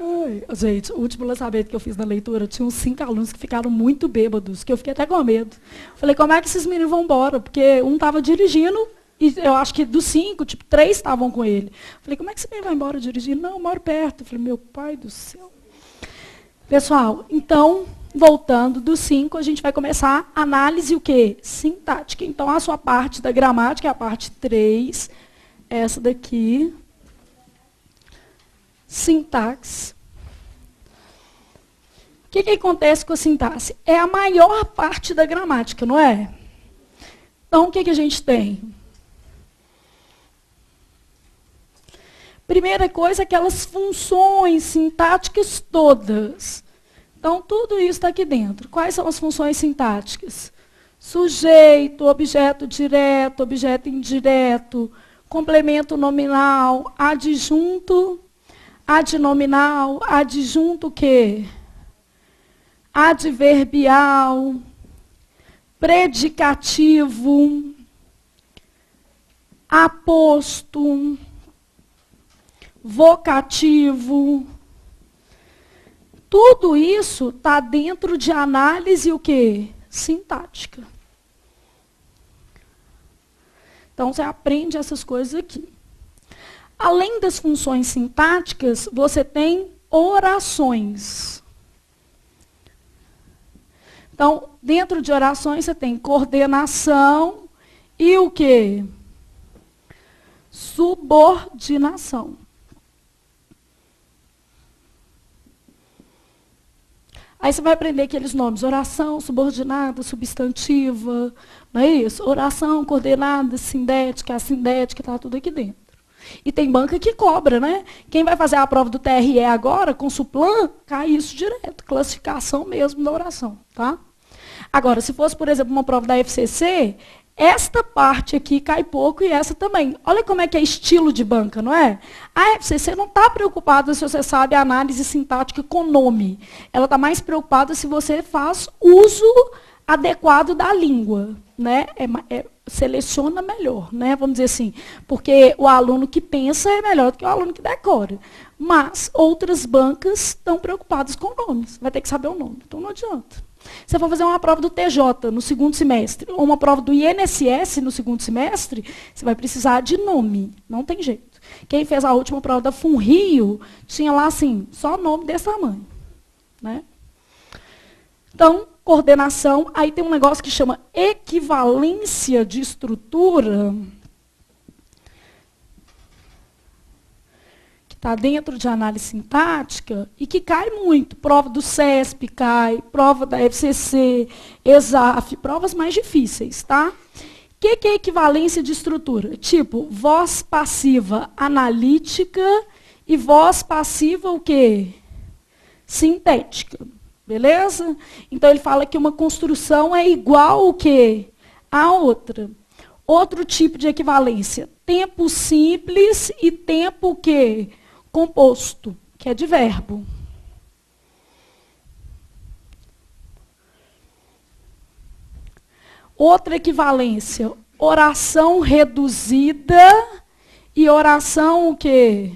Ai, gente, o último lançamento que eu fiz na leitura, tinha uns 5 alunos que ficaram muito bêbados, que eu fiquei até com medo. Falei, como é que esses meninos vão embora? Porque um estava dirigindo, e eu acho que dos 5, 3 estavam com ele. Falei, como é que esse menino vai embora dirigindo? Não, eu moro perto. Falei, meu pai do céu. Pessoal, então, voltando dos 5, a gente vai começar a análise o quê? Sintática. Então, a sua parte da gramática é a parte 3, essa daqui. Sintaxe. O que acontece com a sintaxe? É a maior parte da gramática, não é? Então, o que a gente tem? Primeira coisa, aquelas funções sintáticas todas. Então, tudo isso está aqui dentro. Quais são as funções sintáticas? Sujeito, objeto direto, objeto indireto, complemento nominal, adjunto, adnominal, adjunto o quê? Adverbial, predicativo, aposto, vocativo. Tudo isso está dentro de análise o quê? Sintática. Então, você aprende essas coisas aqui. Além das funções sintáticas, você tem orações. Então, dentro de orações, você tem coordenação e o quê? Subordinação. Aí você vai aprender aqueles nomes, oração, subordinada, substantiva, não é isso? Oração, coordenada, sindética, assindética, está tudo aqui dentro. E tem banca que cobra, né? Quem vai fazer a prova do TRE agora, com Suplan, cai isso direto, classificação mesmo da oração, tá? Agora, se fosse, por exemplo, uma prova da FCC, esta parte aqui cai pouco e essa também. Olha como é que é estilo de banca, não é? A FCC não está preocupada se você sabe a análise sintática com nome. Ela está mais preocupada se você faz uso adequado da língua, né? Seleciona melhor, né? Vamos dizer assim, porque o aluno que pensa é melhor do que o aluno que decora. Mas outras bancas estão preocupadas com nomes. Vai ter que saber o nome, então não adianta. Se você for fazer uma prova do TJ no segundo semestre, ou uma prova do INSS no segundo semestre, você vai precisar de nome. Não tem jeito. Quem fez a última prova da FUNRIO, tinha lá, assim, só nome desse tamanho, né? Então, coordenação, aí tem um negócio que chama equivalência de estrutura, que está dentro de análise sintática e que cai muito. Prova do CESP cai, prova da FCC, ESAF, provas mais difíceis, tá? O que é equivalência de estrutura? Tipo, voz passiva analítica e voz passiva o quê? Sintética. Beleza? Então, ele fala que uma construção é igual o quê? A outra. Outro tipo de equivalência, tempo simples e tempo o quê? Composto, que é de verbo. Outra equivalência, oração reduzida e oração o quê?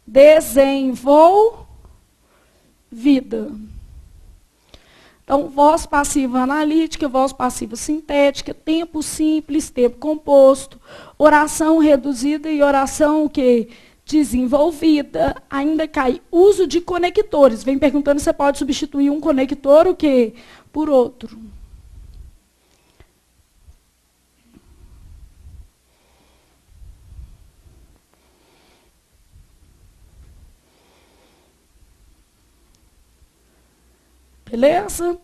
Desenvolvida. Então, voz passiva analítica, voz passiva sintética, tempo simples, tempo composto, oração reduzida e oração o quê? Desenvolvida. Ainda cai uso de conectores. Vem perguntando se você pode substituir um conector o quê? Por outro. Beleza?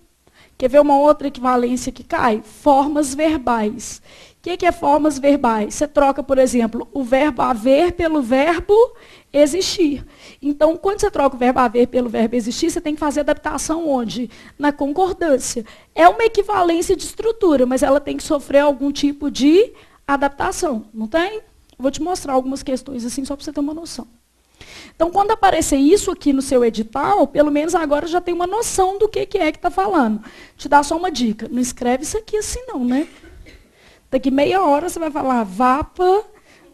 Quer ver uma outra equivalência que cai? Formas verbais. O que é formas verbais? Você troca, por exemplo, o verbo haver pelo verbo existir. Então, quando você troca o verbo haver pelo verbo existir, você tem que fazer adaptação onde? Na concordância. É uma equivalência de estrutura, mas ela tem que sofrer algum tipo de adaptação. Não tem? Vou te mostrar algumas questões assim, só para você ter uma noção. Então, quando aparecer isso aqui no seu edital, pelo menos agora já tem uma noção do que é que está falando. Te dá só uma dica. Não escreve isso aqui assim não, né? Daqui meia hora você vai falar VAPA,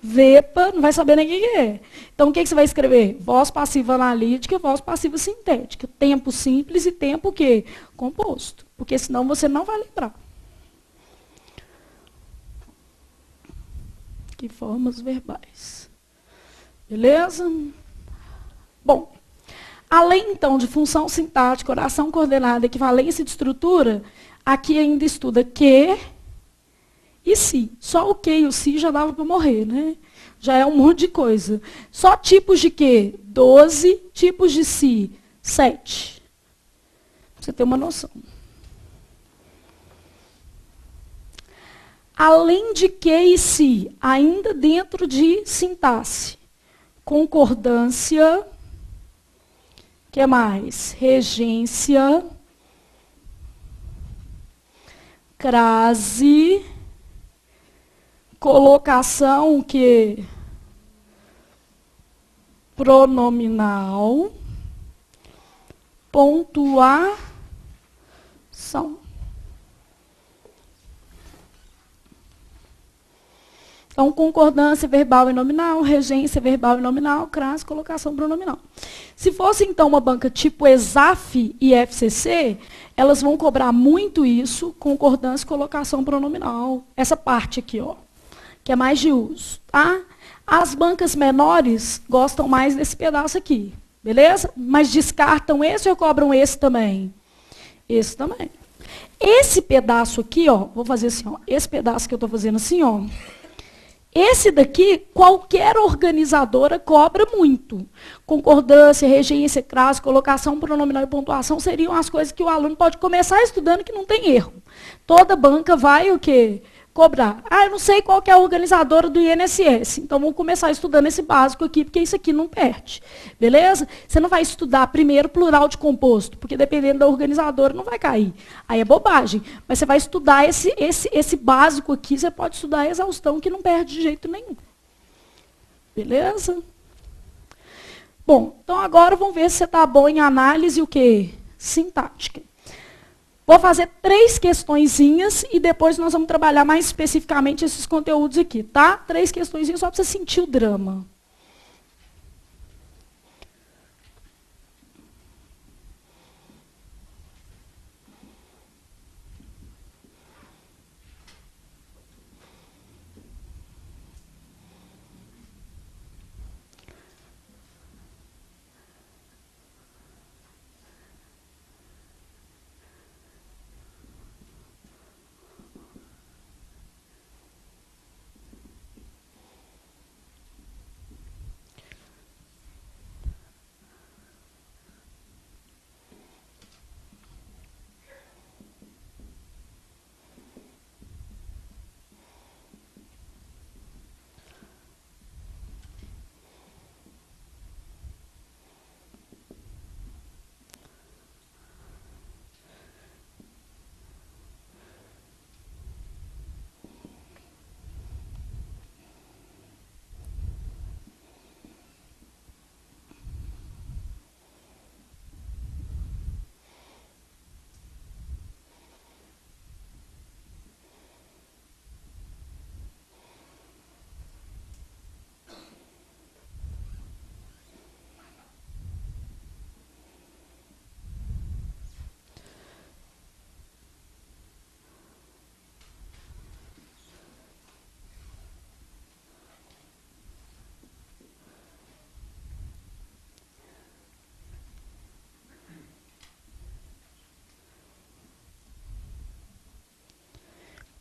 VEPA, não vai saber nem o que é. Então, o que você vai escrever? Voz passiva analítica, voz passiva sintética. Tempo simples e tempo o quê? Composto. Porque senão você não vai lembrar. Que formas verbais. Beleza? Bom, além, então, de função sintática, oração coordenada, equivalência de estrutura, aqui ainda estuda que e se. Só o que e o se já dava para morrer, né? Já é um monte de coisa. Só tipos de que? 12, tipos de se, 7. Pra você ter uma noção. Além de que e se, ainda dentro de sintaxe, concordância, que mais? Regência, crase, colocação que pronominal, pontuação. Então, concordância verbal e nominal, regência verbal e nominal, crase, colocação pronominal. Se fosse, então, uma banca tipo ESAF e FCC, elas vão cobrar muito isso, concordância e colocação pronominal. Essa parte aqui, ó, que é mais de uso. Tá? As bancas menores gostam mais desse pedaço aqui, beleza? Mas descartam esse ou cobram esse também? Esse também. Esse pedaço aqui, ó, vou fazer assim, ó, esse pedaço que eu estou fazendo assim, ó, esse daqui, qualquer organizadora cobra muito. Concordância, regência, crase, colocação pronominal e pontuação seriam as coisas que o aluno pode começar estudando que não tem erro. Toda banca vai o quê? Cobrar. Ah, eu não sei qual que é a organizadora do INSS. Então, vamos começar estudando esse básico aqui, porque isso aqui não perde. Beleza? Você não vai estudar primeiro plural de composto, porque dependendo da organizadora não vai cair. Aí é bobagem. Mas você vai estudar esse básico aqui, você pode estudar a exaustão, que não perde de jeito nenhum. Beleza? Bom, então agora vamos ver se você está bom em análise o quê? Sintática. Vou fazer 3 questõezinhas e depois nós vamos trabalhar mais especificamente esses conteúdos aqui, tá? 3 questõezinhas só para você sentir o drama.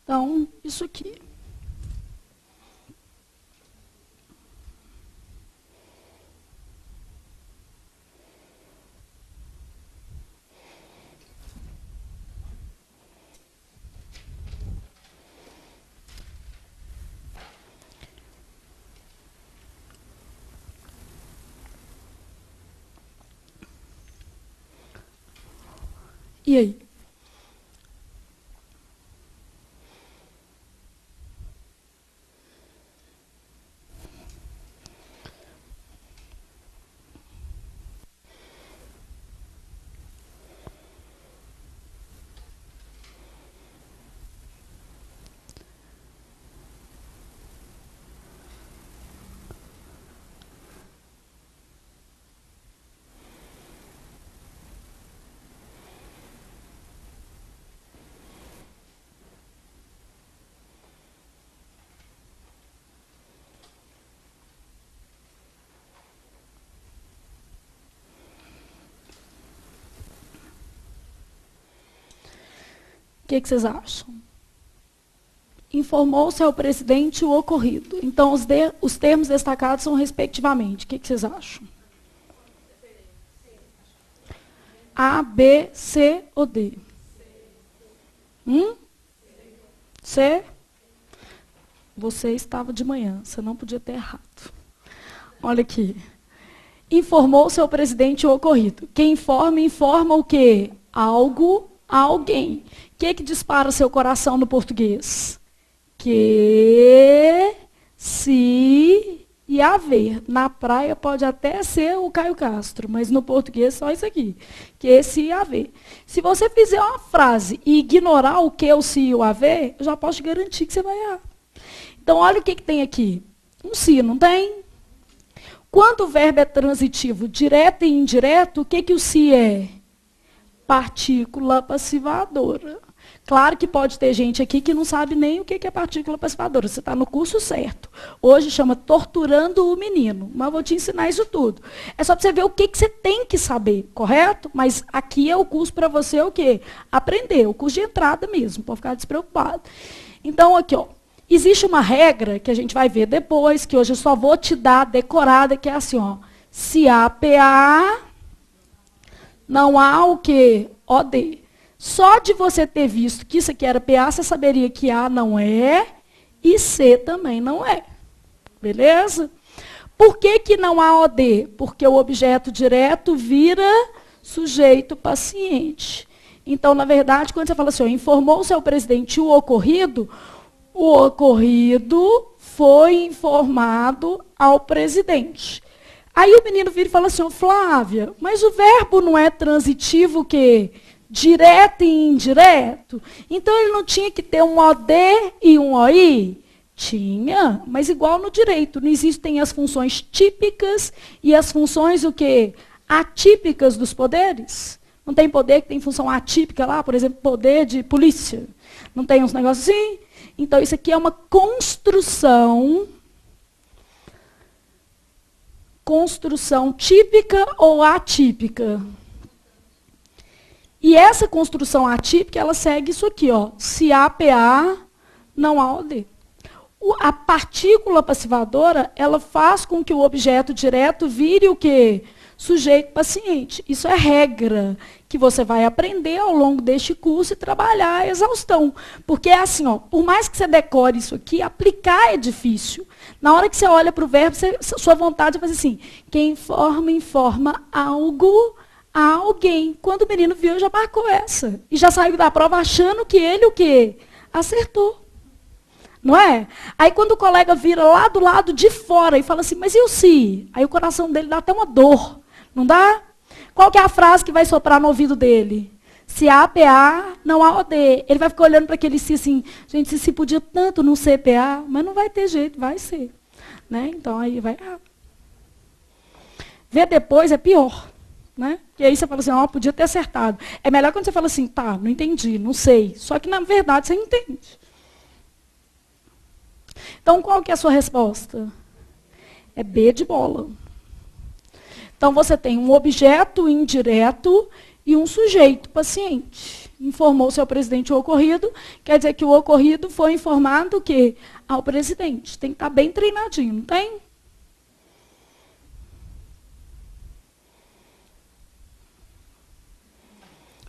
Então, isso aqui. E aí? que vocês acham? Informou-se ao presidente o ocorrido. Então, os termos destacados são respectivamente. O que vocês acham? A, B, C ou D? C? Você estava de manhã, você não podia ter errado. Olha aqui. Informou-se ao presidente o ocorrido. Quem informa, informa o quê? Algo a alguém. O que dispara seu coração no português? Que, se e haver. Na praia pode até ser o Caio Castro, mas no português só isso aqui. Que, se e haver. Se você fizer uma frase e ignorar o que, o se e o haver, eu já posso te garantir que você vai errar. Então, olha o que tem aqui. Um se, não tem? Quando o verbo é transitivo, direto e indireto, o que o se é? Partícula passivadora. Claro que pode ter gente aqui que não sabe nem o que é partícula passivadora. Você está no curso certo. Hoje chama Torturando o Menino. Mas eu vou te ensinar isso tudo. É só para você ver o que você tem que saber, correto? Mas aqui é o curso para você o quê? Aprender, o curso de entrada mesmo, para ficar despreocupado. Então, aqui, ó. Existe uma regra que a gente vai ver depois, que hoje eu só vou te dar decorada, que é assim, ó. Se há PA, não há o quê? OD. Só de você ter visto que isso aqui era PA, você saberia que A não é e C também não é. Beleza? Por que não há OD? Porque o objeto direto vira sujeito paciente. Então, na verdade, quando você fala assim, informou-se ao presidente o ocorrido foi informado ao presidente. Aí o menino vira e fala assim, Flávia, mas o verbo não é transitivo o quê? Direto e indireto? Então ele não tinha que ter um OD e um OI? Tinha, mas igual no direito. Não existem as funções típicas e as funções o quê? Atípicas dos poderes. Não tem poder que tem função atípica lá, por exemplo, poder de polícia. Não tem uns negócios assim? Então, isso aqui é uma construção típica ou atípica. E essa construção atípica, ela segue isso aqui, ó. Se há PA, não há OD. A partícula passivadora, ela faz com que o objeto direto vire o quê? Sujeito paciente. Isso é regra que você vai aprender ao longo deste curso e trabalhar a exaustão. Porque é assim, ó, por mais que você decore isso aqui, aplicar é difícil. Na hora que você olha para o verbo, sua vontade é fazer assim, quem informa, informa algo a alguém. Quando o menino viu, já marcou essa. E já saiu da prova achando que ele o quê? Acertou. Não é? Aí quando o colega vira lá do lado de fora e fala assim, mas e o se? Aí o coração dele dá até uma dor. Não dá? Qual que é a frase que vai soprar no ouvido dele? Se há PA, não há OD. Ele vai ficar olhando para aquele se assim, gente, se podia tanto não ser PA, mas não vai ter jeito, vai ser. Né? Então aí vai. Ver depois é pior. Né? E aí você fala assim, ó, podia ter acertado. É melhor quando você fala assim, tá, não entendi, não sei. Só que na verdade você entende. Então qual que é a sua resposta? É B de bola. Então, você tem um objeto indireto e um sujeito paciente. Informou-se ao presidente o ocorrido, quer dizer que o ocorrido foi informado o quê? Ao presidente. Tem que estar bem treinadinho, não tem?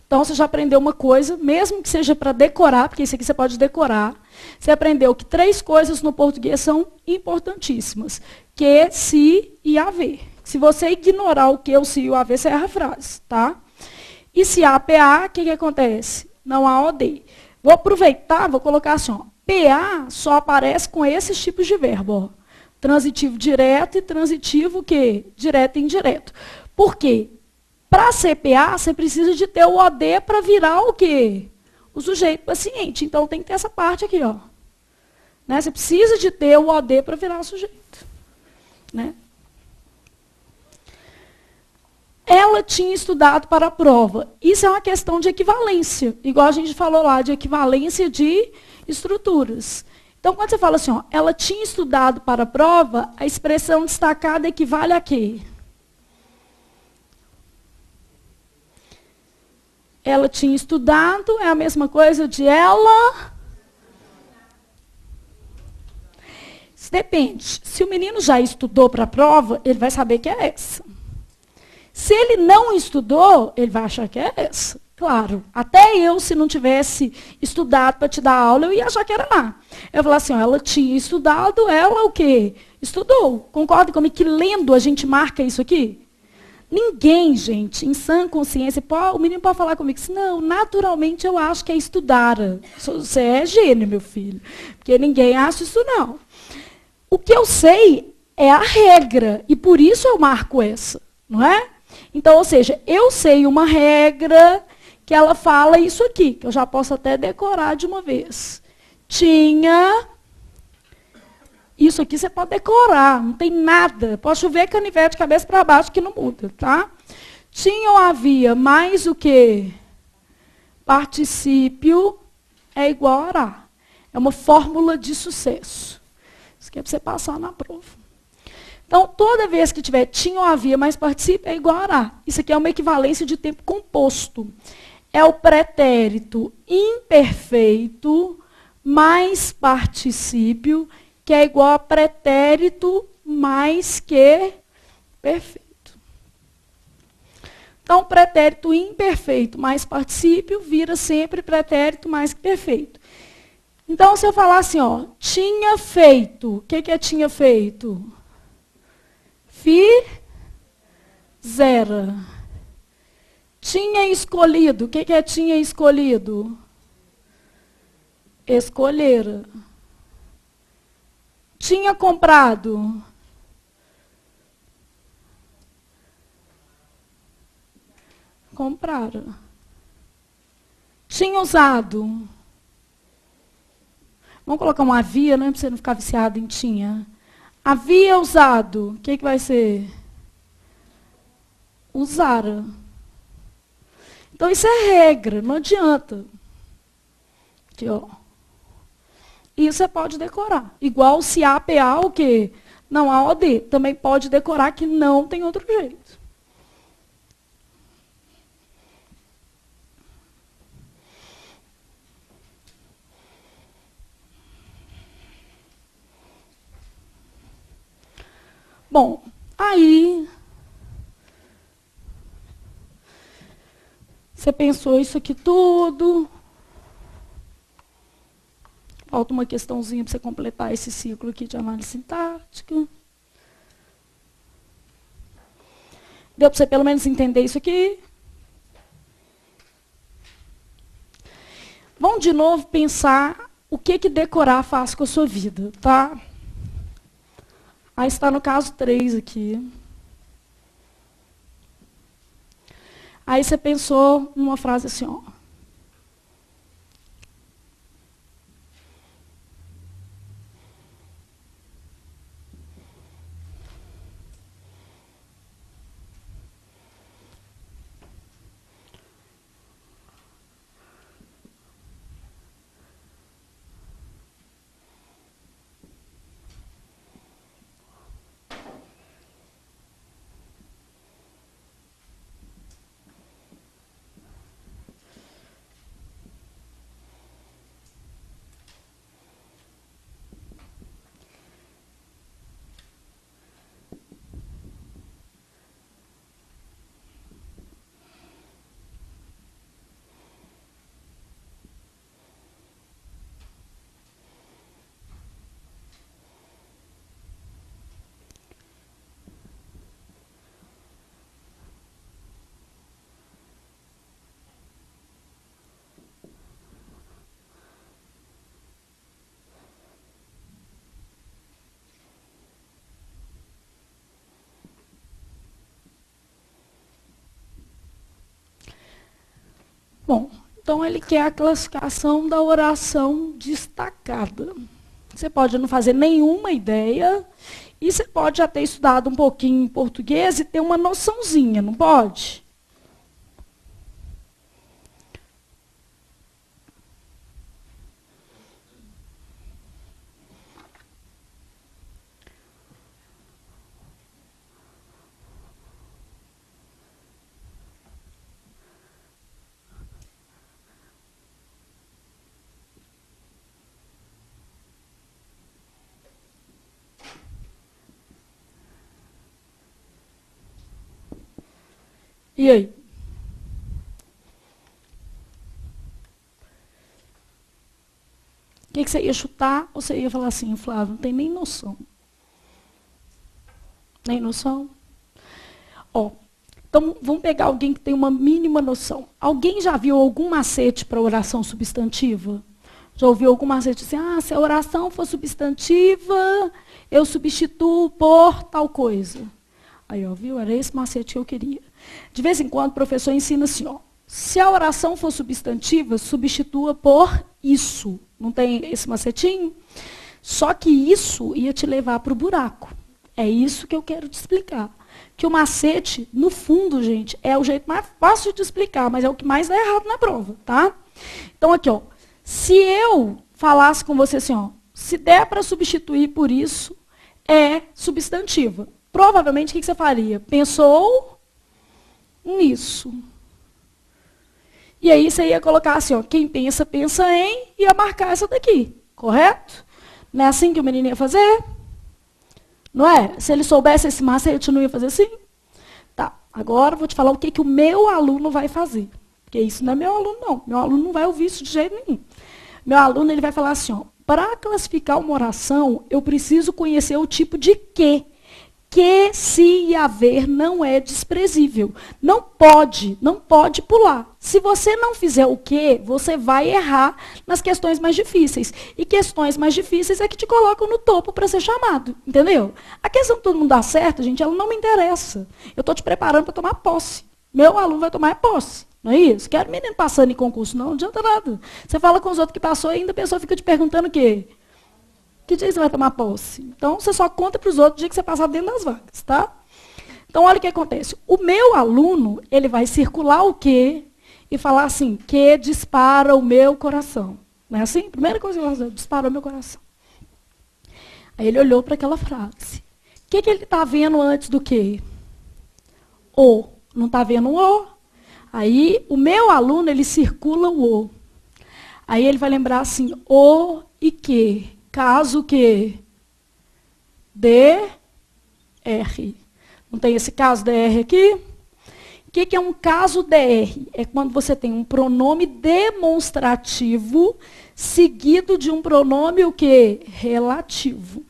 Então, você já aprendeu uma coisa, mesmo que seja para decorar, porque isso aqui você pode decorar. Você aprendeu que 3 coisas no português são importantíssimas. Que, se e haver. Se você ignorar o que, o se e o haver, você erra a frase, tá? E se há PA, o que acontece? Não há OD. Vou aproveitar, vou colocar assim, ó. PA só aparece com esses tipos de verbo, ó. Transitivo direto e transitivo o quê? Direto e indireto. Por quê? Para ser PA, você precisa de ter o OD para virar o quê? O sujeito paciente. Então, tem que ter essa parte aqui, ó. Né? Você precisa de ter o OD para virar o sujeito. Né? Ela tinha estudado para a prova. Isso é uma questão de equivalência, igual a gente falou lá, de equivalência de estruturas. Então, quando você fala assim, ó, ela tinha estudado para a prova, a expressão destacada equivale a quê? Ela tinha estudado, é a mesma coisa de ela. Isso depende. Se o menino já estudou para a prova, ele vai saber que é essa. Se ele não estudou, ele vai achar que é essa. Claro, até eu, se não tivesse estudado para te dar aula, eu ia achar que era lá. Eu ia falar assim, ó, ela tinha estudado, ela o quê? Estudou. Concorda comigo que lendo a gente marca isso aqui? Ninguém, gente, em sã consciência, o menino pode falar comigo assim, não, naturalmente eu acho que é estudar. Você é gênio, meu filho. Porque ninguém acha isso, não. O que eu sei é a regra, e por isso eu marco essa, não é? Então, ou seja, eu sei uma regra que ela fala isso aqui, que eu já posso até decorar de uma vez. Tinha... Isso aqui você pode decorar, não tem nada. Pode chover canivete de cabeça para baixo que não muda, tá? Tinha ou havia mais o que? Particípio é igual a ará. É uma fórmula de sucesso. Isso aqui é para você passar na prova. Então, toda vez que tiver tinha ou havia mais particípio é igual a ará. Isso aqui é uma equivalência de tempo composto. É o pretérito imperfeito mais particípio, que é igual a pretérito mais que perfeito. Então, pretérito imperfeito mais particípio vira sempre pretérito mais que perfeito. Então, se eu falar assim, ó, tinha feito, o que é tinha feito? Fizera. Tinha escolhido, o que é tinha escolhido? Escolhera. Tinha comprado. Compraram. Tinha usado. Vamos colocar um havia, não é para você não ficar viciado em tinha. Havia usado. O que vai ser? Usara. Então, isso é regra, não adianta. Aqui, ó. Isso você pode decorar. Igual se A, P, A, o quê? Não, A, O, D. Também pode decorar que não tem outro jeito. Bom, aí... Você pensou isso aqui tudo. Falta uma questãozinha para você completar esse ciclo aqui de análise sintática. Deu para você pelo menos entender isso aqui? Vamos de novo pensar o que decorar faz com a sua vida, tá? Aí está no caso 3 aqui. Aí você pensou numa frase assim, ó. Bom, então ele quer a classificação da oração destacada. Você pode não fazer nenhuma ideia, e você pode já ter estudado um pouquinho em português e ter uma noçãozinha, não pode? E aí? O que você ia chutar ou você ia falar assim, Flávio, não tem nem noção? Nem noção? Ó, então vamos pegar alguém que tem uma mínima noção. Alguém já viu algum macete para oração substantiva? Já ouviu algum macete assim, se a oração for substantiva, eu substituo por tal coisa. Aí, ó, viu? Era esse macete que eu queria. De vez em quando o professor ensina assim, ó, se a oração for substantiva, substitua por isso. Não tem esse macetinho? Só que isso ia te levar para o buraco. É isso que eu quero te explicar. Que o macete, no fundo, gente, é o jeito mais fácil de explicar, mas é o que mais dá errado na prova, tá? Então, aqui, ó. Se eu falasse com você assim, ó, se der para substituir por isso, é substantiva. Provavelmente, o que você faria? Pensou nisso. E aí você ia colocar assim, ó, quem pensa, pensa em, e ia marcar essa daqui, correto? Não é assim que o menino ia fazer? Não é? Se ele soubesse esse macete, não ia fazer assim? Tá, agora eu vou te falar o que o meu aluno vai fazer. Porque isso não é meu aluno, não. Meu aluno não vai ouvir isso de jeito nenhum. Meu aluno ele vai falar assim, ó, para classificar uma oração, eu preciso conhecer o tipo de que. Que, se e haver, não é desprezível. Não pode pular. Se você não fizer o que, você vai errar nas questões mais difíceis. E questões mais difíceis é que te colocam no topo para ser chamado. Entendeu? A questão de todo mundo dar certo, gente, ela não me interessa. Eu estou te preparando para tomar posse. Meu aluno vai tomar posse. Não é isso? Quero menino passando em concurso, não adianta nada. Você fala com os outros que passou e ainda a pessoa fica te perguntando o quê? Que dia você vai tomar posse? Então, você só conta para os outros o dia que você passar dentro das vagas, tá? Então, olha o que acontece. O meu aluno, ele vai circular o quê? E falar assim, que dispara o meu coração. Não é assim? Primeira coisa que ele vai fazer, disparou meu coração. Aí ele olhou para aquela frase. O que ele está vendo antes do quê? O. Não está vendo o? Aí, o meu aluno, ele circula o O. Aí ele vai lembrar assim, o e que. Caso que DR. Não tem esse caso DR aqui? O que é um caso DR? É quando você tem um pronome demonstrativo seguido de um pronome o quê? Relativo.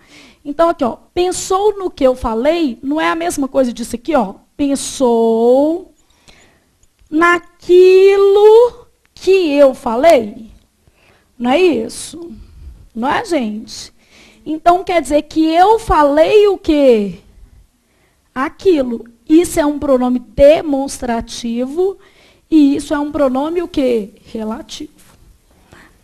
Então, aqui, ó, pensou no que eu falei, não é a mesma coisa disso aqui, ó. Pensou naquilo que eu falei. Não é isso? Não é, gente? Então, quer dizer que eu falei o quê? Aquilo. Isso é um pronome demonstrativo e isso é um pronome o quê? Relativo.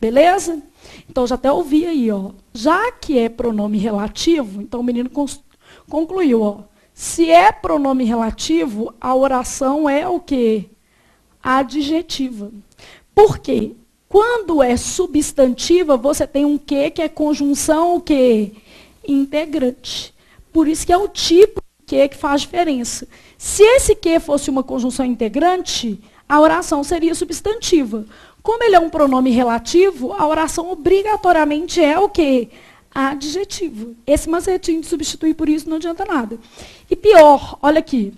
Beleza? Então, já até ouvi aí, ó. Já que é pronome relativo, então o menino concluiu, ó. Se é pronome relativo, a oração é o quê? Adjetiva. Por quê? Quando é substantiva, você tem um que é conjunção o quê? Integrante. Por isso que é o tipo de que faz diferença. Se esse que fosse uma conjunção integrante, a oração seria substantiva. Como ele é um pronome relativo, a oração obrigatoriamente é o quê? Adjetiva. Esse macetinho de substituir por isso não adianta nada. E pior, olha aqui.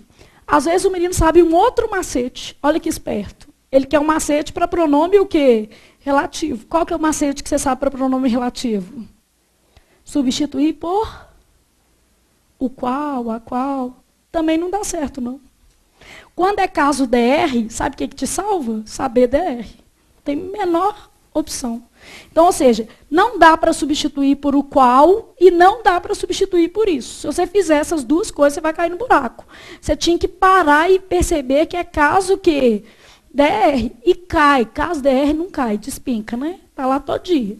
Às vezes o menino sabe um outro macete. Olha que esperto. Ele quer um macete para pronome o quê? Relativo. Qual que é o macete que você sabe para pronome relativo? Substituir por o qual, a qual. Também não dá certo, não. Quando é caso DR, sabe o que te salva? Saber DR. Tem menor opção. Então, ou seja, não dá para substituir por o qual e não dá para substituir por isso. Se você fizer essas duas coisas, você vai cair no buraco. Você tinha que parar e perceber que é caso que DR e cai. Caso DR não cai, despenca, né? Está lá todo dia.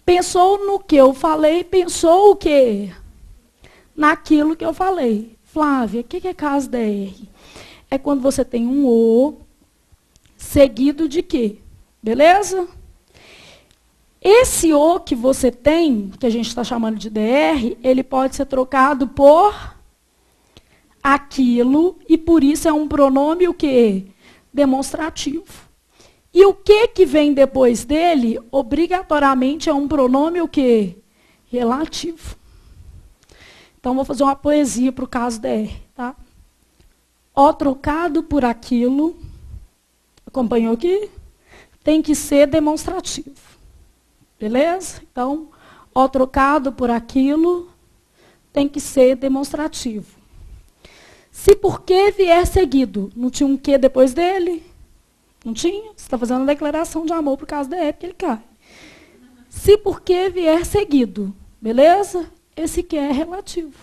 Pensou no que eu falei, pensou o quê? Naquilo que eu falei. Flávia, o que é caso DR? É quando você tem um O seguido de quê? Beleza? Esse O que você tem, que a gente está chamando de DR, ele pode ser trocado por aquilo, e por isso é um pronome o quê? Demonstrativo. E o que vem depois dele, obrigatoriamente é um pronome o quê? Relativo. Então, vou fazer uma poesia para o caso DR, tá? O trocado por aquilo, acompanhou aqui? Tem que ser demonstrativo. Beleza? Então, o trocado por aquilo tem que ser demonstrativo. Se por que vier seguido, não tinha um que depois dele? Não tinha? Você está fazendo uma declaração de amor por causa da época que ele cai. Se por que vier seguido, beleza? Esse que é relativo.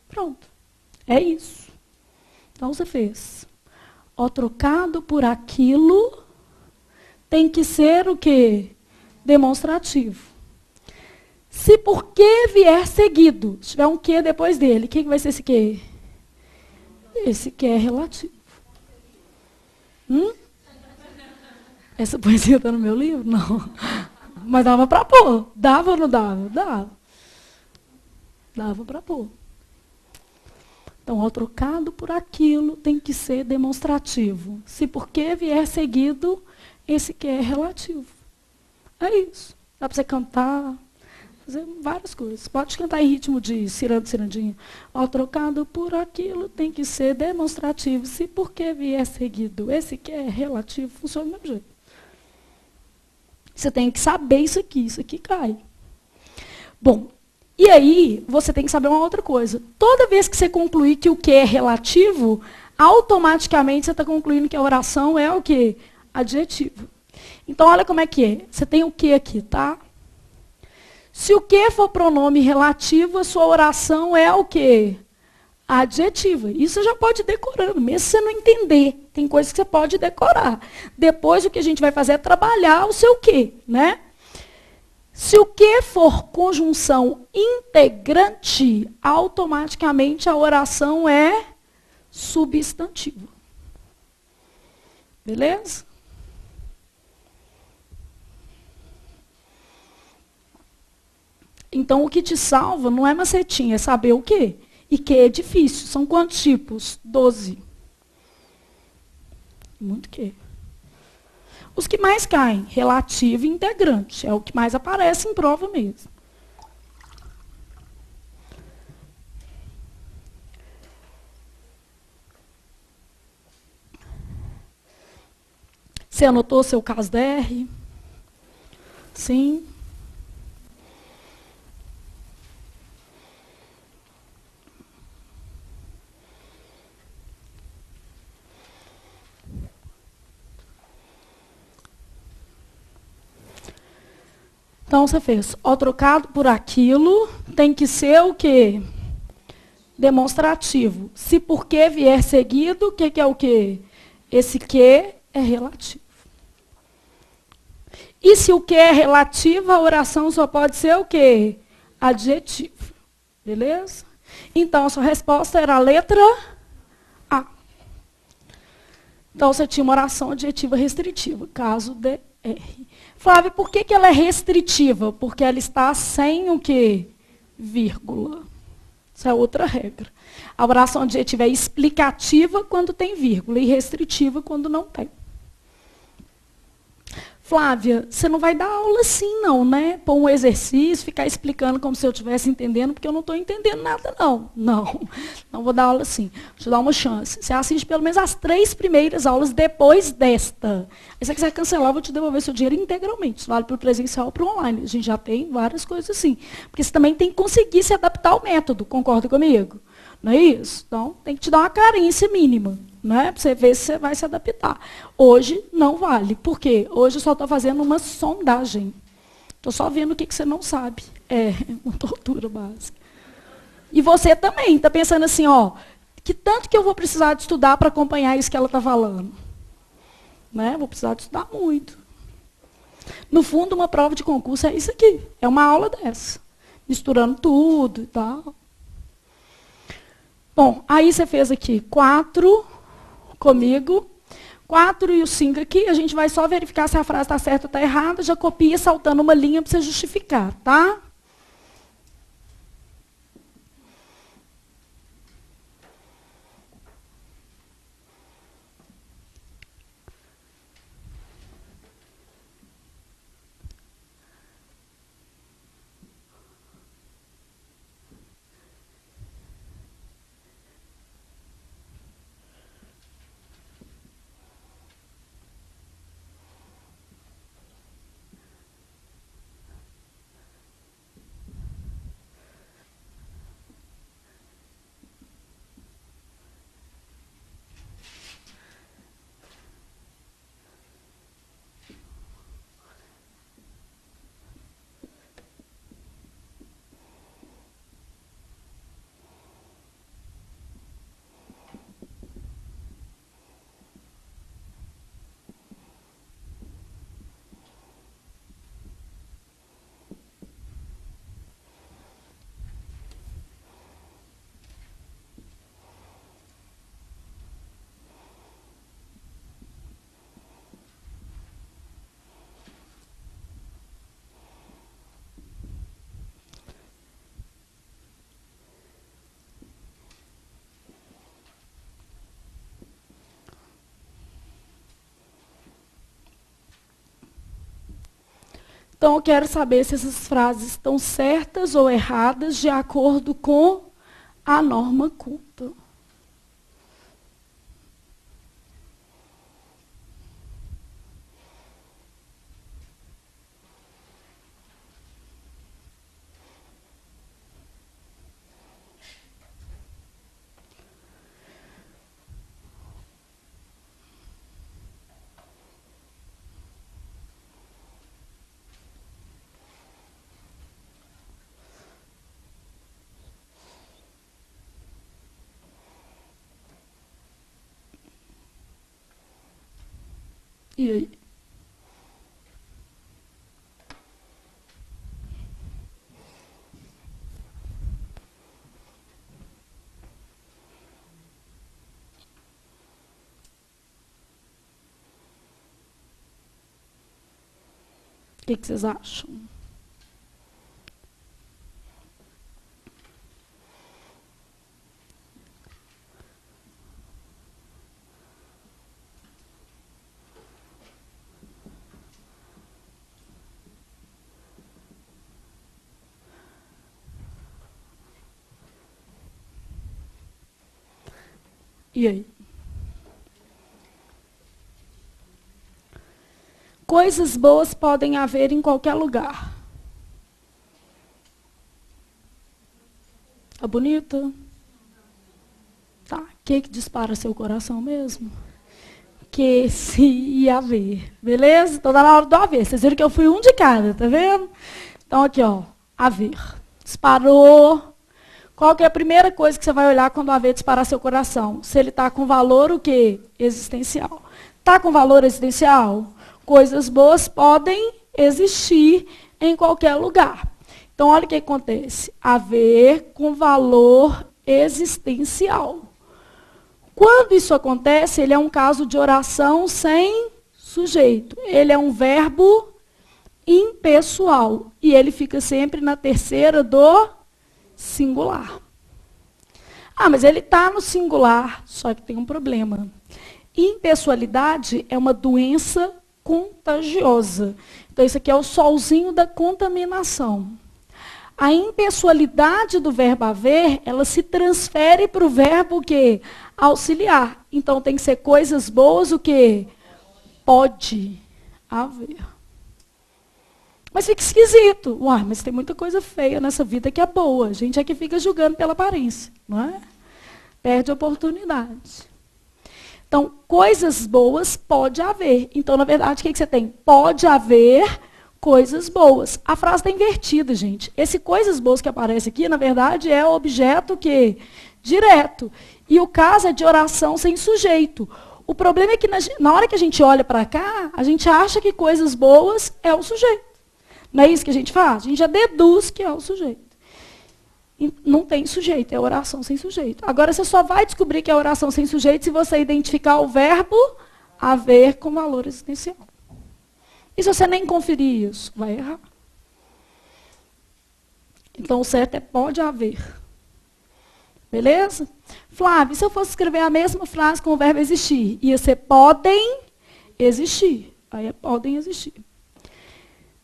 Pronto. É isso. Então você fez. O trocado por aquilo tem que ser o quê? Demonstrativo. Se por que vier seguido, se tiver um que depois dele, o que vai ser esse que? Esse que é relativo. Essa poesia está no meu livro? Não. Mas dava para pôr. Dava ou não dava? Dava. Dava para pôr. Então, o trocado por aquilo tem que ser demonstrativo. Se por que vier seguido, esse que é relativo. É isso. Dá para você cantar, fazer várias coisas. Pode cantar em ritmo de ciranda, cirandinha. O trocado por aquilo tem que ser demonstrativo. Se por que vier seguido, esse que é relativo, funciona do mesmo jeito. Você tem que saber isso aqui cai. Bom, e aí você tem que saber uma outra coisa. Toda vez que você concluir que o que é relativo, automaticamente você está concluindo que a oração é o que? Adjetivo. Então, olha como é que é. Você tem o que aqui, tá? Se o que for pronome relativo, a sua oração é o quê? Adjetiva. Isso você já pode ir decorando, mesmo se você não entender. Tem coisas que você pode decorar. Depois o que a gente vai fazer é trabalhar o seu quê, né? Se o que for conjunção integrante, automaticamente a oração é substantivo. Beleza? Então, o que te salva não é macetinha, é saber o quê? E que é difícil. São quantos tipos? 12. Muito que. Os que mais caem, relativo e integrante. É o que mais aparece em prova mesmo. Você anotou seu caso DR? Sim. Então, você fez o trocado por aquilo, tem que ser o quê? Demonstrativo. Se por que vier seguido, o que é o quê? Esse que é relativo. E se o que é relativo, a oração só pode ser o quê? Adjetivo. Beleza? Então, a sua resposta era a letra A. Então, você tinha uma oração adjetiva restritiva, caso DR. Flávia, por que ela é restritiva? Porque ela está sem o quê? Vírgula. Isso é outra regra. A oração adjetiva é explicativa quando tem vírgula e restritiva quando não tem. Flávia, você não vai dar aula assim, não, né? Pôr um exercício, ficar explicando como se eu estivesse entendendo, porque eu não estou entendendo nada, não. Não vou dar aula assim. Deixa eu dar uma chance. Você assiste pelo menos as 3 primeiras aulas depois desta. Se você quiser cancelar, eu vou te devolver seu dinheiro integralmente. Isso vale para o presencial ou para o online. A gente já tem várias coisas assim. Porque você também tem que conseguir se adaptar ao método, concorda comigo? Não é isso? Então, tem que te dar uma carência mínima, né? Para você ver se você vai se adaptar. Hoje, não vale. Por quê? Hoje eu só estou fazendo uma sondagem. Estou só vendo o que você não sabe. É uma tortura básica. E você também está pensando assim, ó, que tanto que eu vou precisar de estudar para acompanhar isso que ela está falando? Né? Vou precisar de estudar muito. No fundo, uma prova de concurso é isso aqui. É uma aula dessa. Misturando tudo e tal. Bom, aí você fez aqui 4 comigo, 4 e o 5 aqui, a gente vai só verificar se a frase está certa ou está errada, já copia saltando uma linha para você justificar, tá? Então, eu quero saber se essas frases estão certas ou erradas de acordo com a norma culta. E aí? O que vocês acham? E aí? Coisas boas podem haver em qualquer lugar. Tá bonita? Tá. O que dispara seu coração mesmo? Que se ia haver. Beleza? Então tá na hora do haver. Vocês viram que eu fui um de cada, tá vendo? Então aqui, ó. Haver. Disparou. Qual que é a primeira coisa que você vai olhar quando o haver disparar seu coração? Se ele está com valor o quê? Existencial. Está com valor existencial? Coisas boas podem existir em qualquer lugar. Então, olha o que acontece. Haver com valor existencial. Quando isso acontece, ele é um caso de oração sem sujeito. Ele é um verbo impessoal. E ele fica sempre na terceira do singular. Ah, mas ele está no singular, só que tem um problema. Impessoalidade é uma doença contagiosa. Então, isso aqui é o solzinho da contaminação. A impessoalidade do verbo haver, ela se transfere para o verbo que auxiliar. Então, tem que ser coisas boas, o que? Pode haver. Mas fica esquisito. Uai, mas tem muita coisa feia nessa vida que é boa. A gente é que fica julgando pela aparência, não é? Perde a oportunidade. Então, coisas boas pode haver. Então, na verdade, o que você tem? Pode haver coisas boas. A frase está invertida, gente. Esse coisas boas que aparece aqui, na verdade, é o objeto que direto. E o caso é de oração sem sujeito. O problema é que na hora que a gente olha para cá, a gente acha que coisas boas é o sujeito. Não é isso que a gente faz? A gente já deduz que é o sujeito. E não tem sujeito, é oração sem sujeito. Agora, você só vai descobrir que é oração sem sujeito se você identificar o verbo haver com valor existencial. E se você nem conferir isso, vai errar. Então, o certo é pode haver. Beleza? Flávio, se eu fosse escrever a mesma frase com o verbo existir, ia ser podem existir. Aí é podem existir.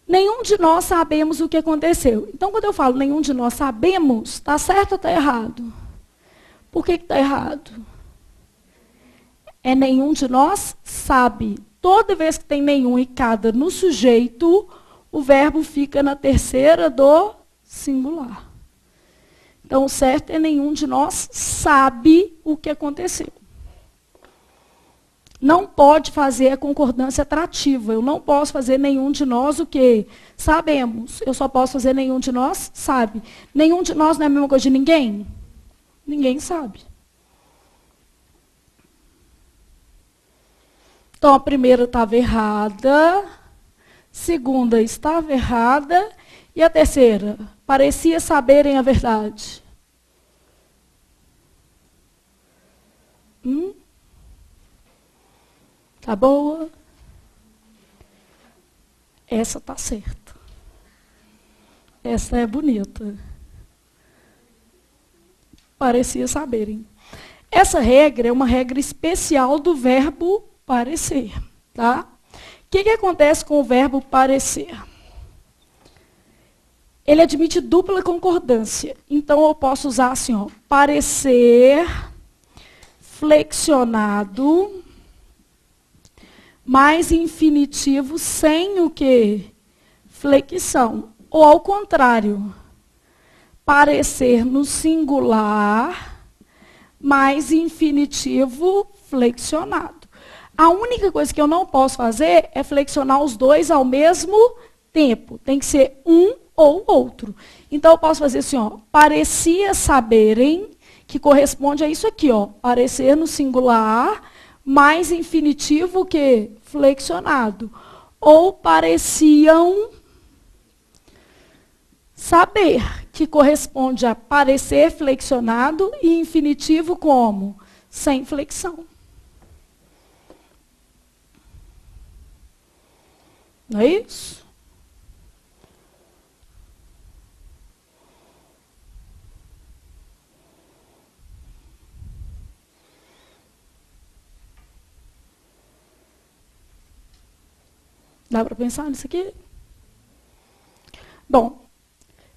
Nenhum de nós sabemos o que aconteceu. Então, quando eu falo nenhum de nós sabemos, está certo ou está errado? Por que está errado? É nenhum de nós sabe. Toda vez que tem nenhum e cada no sujeito, o verbo fica na terceira do singular. Então, o certo é nenhum de nós sabe o que aconteceu. Não pode fazer a concordância atrativa. Eu não posso fazer nenhum de nós o quê? Sabemos. Eu só posso fazer nenhum de nós sabe. Nenhum de nós não é a mesma coisa de ninguém? Ninguém sabe. Então, a primeira estava errada. Segunda estava errada. E a terceira? Parecia saberem a verdade. Tá boa? Essa tá certa. Essa é bonita. Parecia saberem. Essa regra é uma regra especial do verbo parecer. Tá? O que acontece com o verbo parecer? ele admite dupla concordância. Então, eu posso usar assim, ó, parecer flexionado mais infinitivo sem o quê? Flexão. Ou ao contrário, parecer no singular mais infinitivo flexionado. A única coisa que eu não posso fazer é flexionar os dois ao mesmo tempo. Tem que ser um ou outro. Então, eu posso fazer assim, ó, parecia saberem, que corresponde a isso aqui, ó, parecer no singular mais infinitivo que flexionado. Ou pareciam saber, que corresponde a parecer flexionado e infinitivo como? Sem flexão. Não é isso? Dá para pensar nisso aqui? Bom,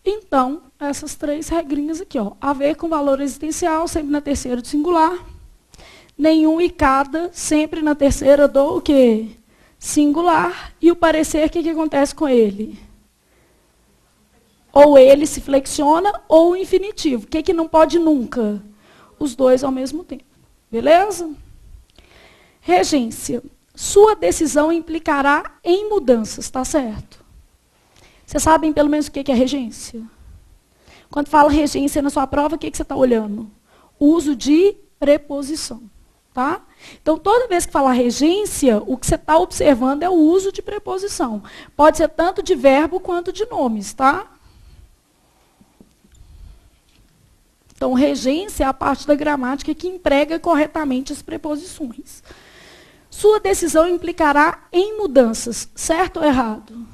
então, essas três regrinhas aqui, ó. Haver com valor existencial, sempre na terceira do singular. Nenhum e cada, sempre na terceira do o quê? Singular. E o parecer, o que acontece com ele? Ou ele se flexiona, ou o infinitivo. O que não pode nunca? Os dois ao mesmo tempo. Beleza? Regência. Sua decisão implicará em mudanças, tá certo? Vocês sabem pelo menos o que é regência? Quando fala regência na sua prova, o que você está olhando? Uso de preposição, tá? Então, toda vez que falar regência, o que você está observando é o uso de preposição. Pode ser tanto de verbo quanto de nomes, tá? Então, regência é a parte da gramática que emprega corretamente as preposições. Sua decisão implicará em mudanças, certo ou errado?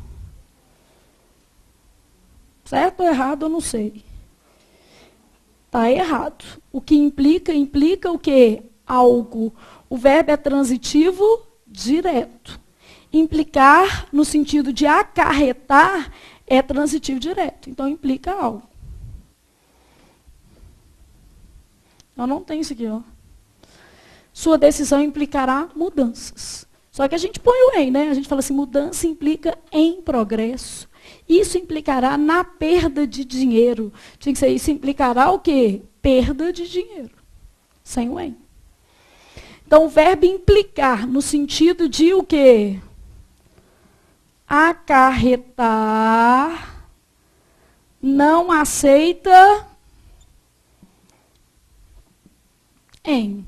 Certo ou errado, eu não sei. Está errado. O que implica o quê? Algo. O verbo é transitivo direto. Implicar, no sentido de acarretar, é transitivo direto. Então, implica algo. Eu não tenho isso aqui, ó. Sua decisão implicará mudanças. Só que a gente põe o em, né? A gente fala assim, mudança implica em progresso. Isso implicará na perda de dinheiro. Tinha que ser isso implicará o quê? Perda de dinheiro. Sem o em. Então, o verbo implicar no sentido de o quê? Acarretar, não aceita em.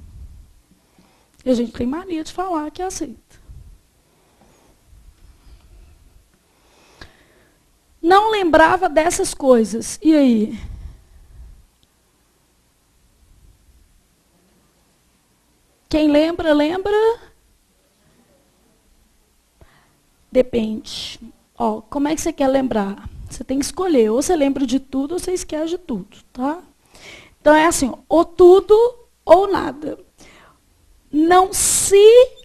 E a gente tem mania de falar que aceita. Não lembrava dessas coisas. E aí? Quem lembra, lembra? Depende. Ó, como é que você quer lembrar? Você tem que escolher. Ou você lembra de tudo, ou você esquece de tudo, tá? Então, é assim, ó, ou tudo ou nada. Não se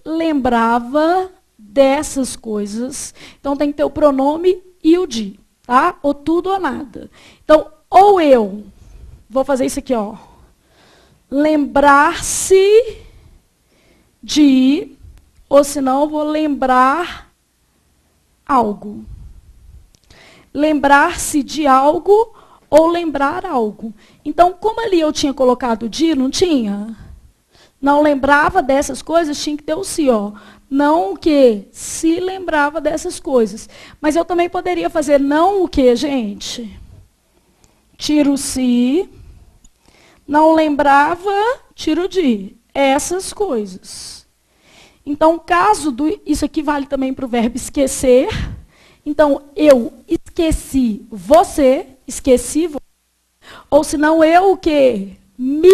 lembrava dessas coisas. Então, tem que ter o pronome e o de, tá? Ou tudo ou nada. Então, ou eu, vou fazer isso aqui, ó. Lembrar-se de, ou senão eu vou lembrar algo. Lembrar-se de algo ou lembrar algo. Então, como ali eu tinha colocado de, não tinha? Não lembrava dessas coisas, tinha que ter o se, ó. Não o que? Se lembrava dessas coisas. Mas eu também poderia fazer não o que, gente? Tiro o se. Não lembrava, tiro o de. Essas coisas. Então, caso do... Isso aqui vale também para o verbo esquecer. Então, eu esqueci você. Esqueci você. Ou senão eu o quê? Me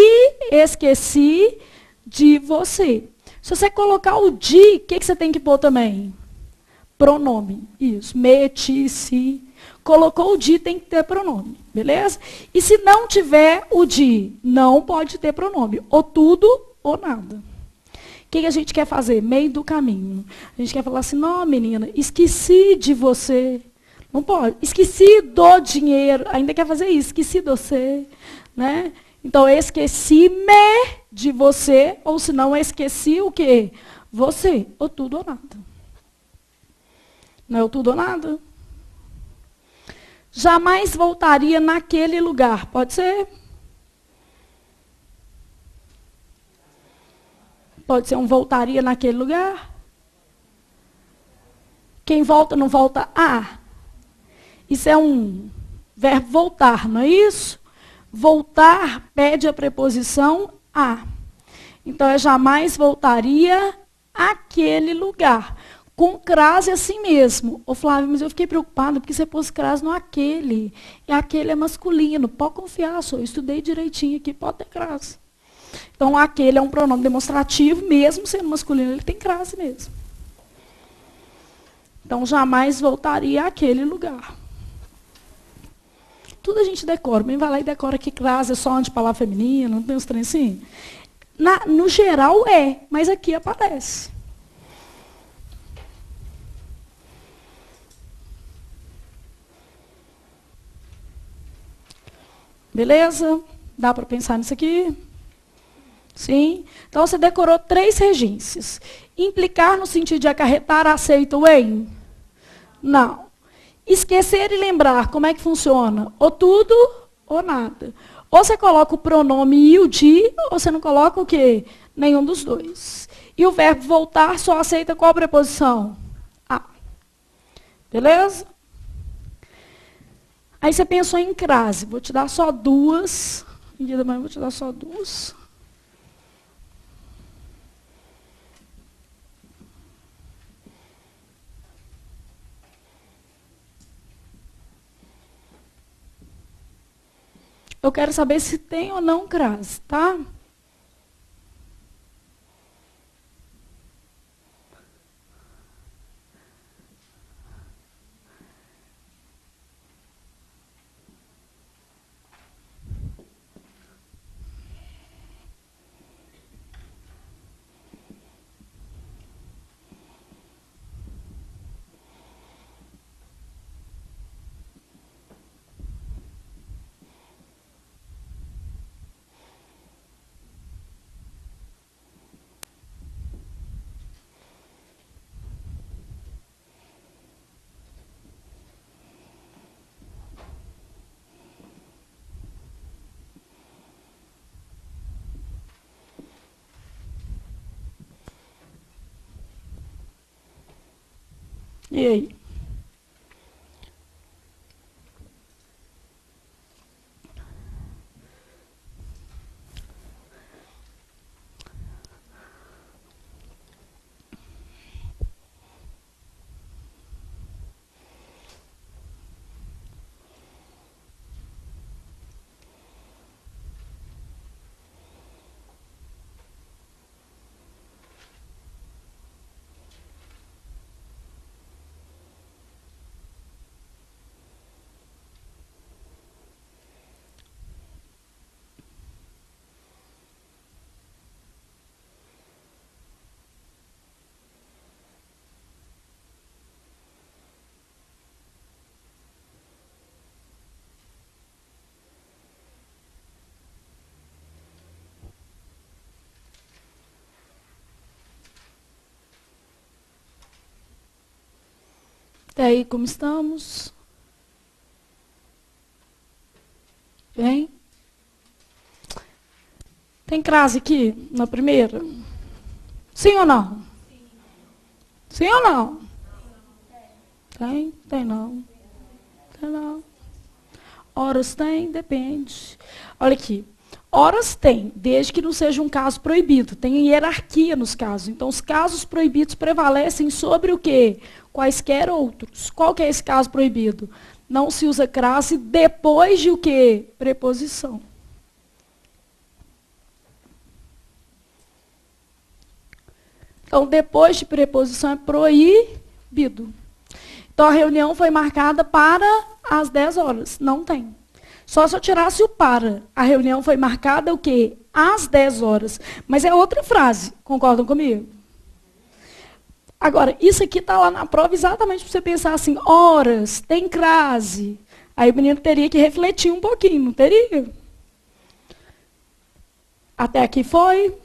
esqueci de você. Se você colocar o de, o que você tem que pôr também? Pronome. Isso. Me, ti, si. Colocou o de, tem que ter pronome. Beleza? E se não tiver o de, não pode ter pronome. Ou tudo ou nada. O que a gente quer fazer? Meio do caminho. A gente quer falar assim, não, menina, esqueci de você. Não pode. Esqueci do dinheiro. Ainda quer fazer isso. Esqueci de você. Né? Então, esqueci-me de você. Ou se não, esqueci o quê? Você. Ou tudo ou nada. Não é o tudo ou nada? Jamais voltaria naquele lugar. Pode ser? Pode ser um voltaria naquele lugar? Quem volta não volta a. Isso é um verbo voltar, não é isso? Voltar pede a preposição a. Então, é jamais voltaria àquele lugar. Com crase assim mesmo. Ô Flávio, mas eu fiquei preocupada porque você pôs crase no aquele. E aquele é masculino. Pode confiar, eu estudei direitinho aqui, pode ter crase. Então, aquele é um pronome demonstrativo, mesmo sendo masculino, ele tem crase mesmo. Então, jamais voltaria àquele lugar. Tudo a gente decora. Bem, vai lá e decora que crase é só antipalavra feminina, não tem uns trem assim? No geral é, mas aqui aparece. Beleza? Dá para pensar nisso aqui? Sim? Então, você decorou 3 regências. Implicar no sentido de acarretar, aceito em? Não. Esquecer e lembrar, como é que funciona? Ou tudo ou nada. Ou você coloca o pronome e o de, ou você não coloca o quê? Nenhum dos dois. E o verbo voltar só aceita qual preposição? A. Beleza? Aí você pensou em crase. Vou te dar só 2. Em dia da manhã vou te dar só 2. Eu quero saber se tem ou não crase, tá? E aí? Até aí, como estamos? Bem? Tem crase aqui na primeira? Sim ou não? Sim ou não? Tem? Tem não. Tem não. Horas tem? Depende. Olha aqui. Horas tem, desde que não seja um caso proibido. Tem hierarquia nos casos. Então, os casos proibidos prevalecem sobre o quê? Quaisquer outros. Qual que é esse caso proibido? Não se usa crase depois de o quê? Preposição. Então, depois de preposição é proibido. Então, a reunião foi marcada para as 10 horas. Não tem. Só se eu tirasse o para. A reunião foi marcada o quê? Às 10 horas. Mas é outra frase. Concordam comigo? Agora, isso aqui está lá na prova exatamente para você pensar assim, horas, tem crase. Aí o menino teria que refletir um pouquinho, não teria? Até aqui foi.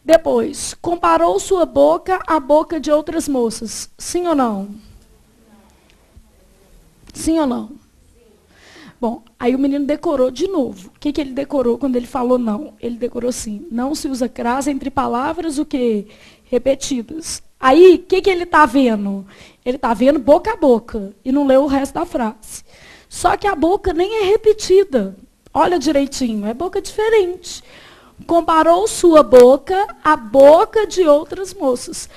Depois, comparou sua boca à boca de outras moças. Sim ou não? Sim ou não? Bom, aí o menino decorou de novo. O que ele decorou quando ele falou não? Ele decorou assim, não se usa crase entre palavras o quê? Repetidas. Aí, o que ele está vendo? Ele está vendo boca a boca e não leu o resto da frase. Só que a boca nem é repetida. Olha direitinho, é boca diferente. Comparou sua boca à boca de outras moças.